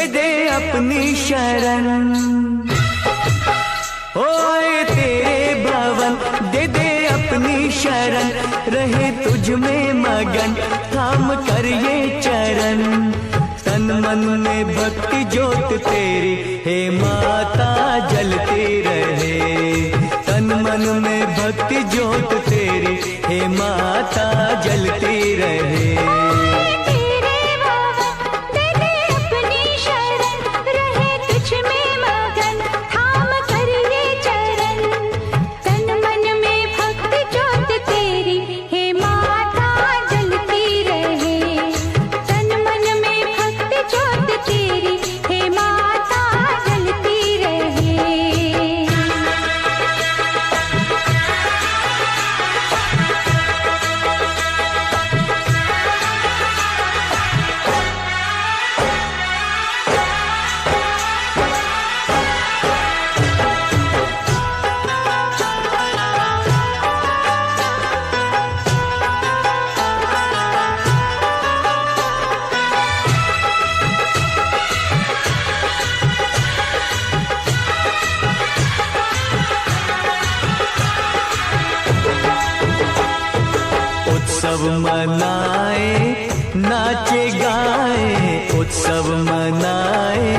दे दे अपनी शरण। ओए तेरे भवन दे दे अपनी शरण, रहे तुझ में मगन थाम कर ये चरण। तन मन में भक्ति ज्योत तेरी हे माता जलती रहे, तन मन में भक्ति ज्योत तेरी हे माता जलती रहे। उत्सव मनाए नाचे गाए, उत्सव मनाए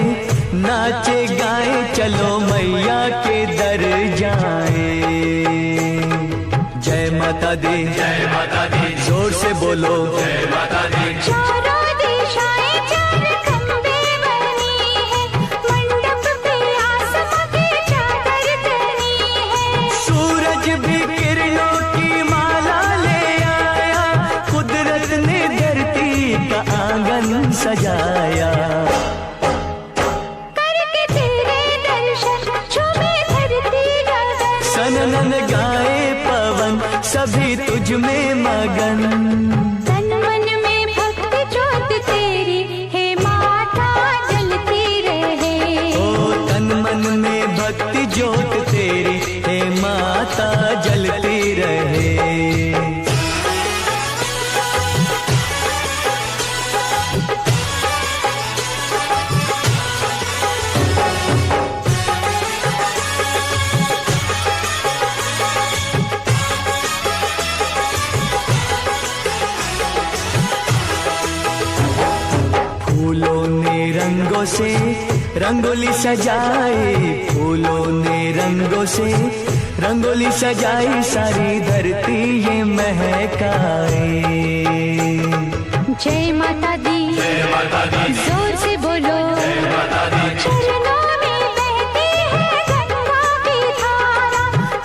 नाचे गाए, चलो मैया के दर जाए। जय माता दी, जय माता दी, जोर से बोलो जय माता दी। सूरज भी किरणों की माला ले आया, कुदरत ने धरती का आंगन सजाया। करके तेरे दर्शन झूमे धरती गगन, सनन गाए पवन सभी तुझ में मगन। तन मन में भक्ति ज्योत तेरी हे माता जलती रहे। ओ तन मन में भक्ति ज्योत तेरी हे माता जलती रहे। फूलों ने रंगों से रंगोली सजाए, फूलों ने रंगों से रंगोली सजाई, सारी धरती ये महकाए। जय माता दी, जय माता दी, जोर से बोलो जय माता दी। चरणों में बहती है गंगा की धारा,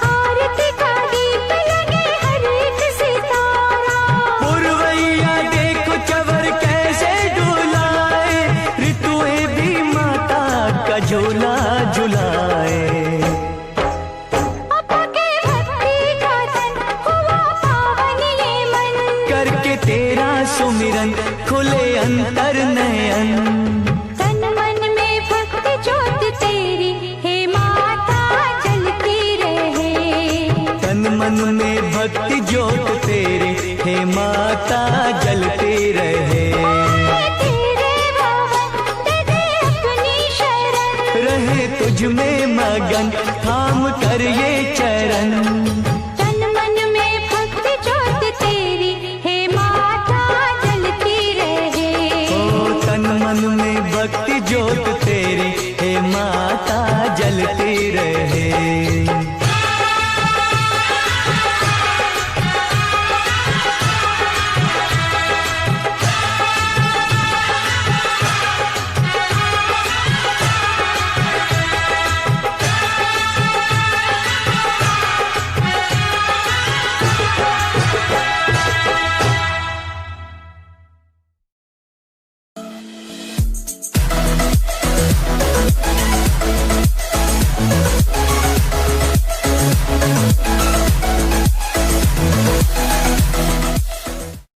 आरती का दीप लगे हर एक सितारा। पुरवैया देखो चवर कैसे डुलाए, ऋतुएं भी माता का झूला झुलाए। अपा के भक्ति का तन हुआ पावन ये मन, करके तेरा सुमिरन खुले अंतर नयन। तन मन में भक्ति ज्योत तेरी हे माता जलती रहे। तन मन में भक्ति ज्योत तेरी हे माता जलती रहे। तेरे भवन दे दे अपनी शरण, रहे तुझ में मगन थाम कर ये चरण। तन मन में भक्ति ज्योत तेरी हे माता जलती रहे। ओ तन मन में भक्ति ज्योत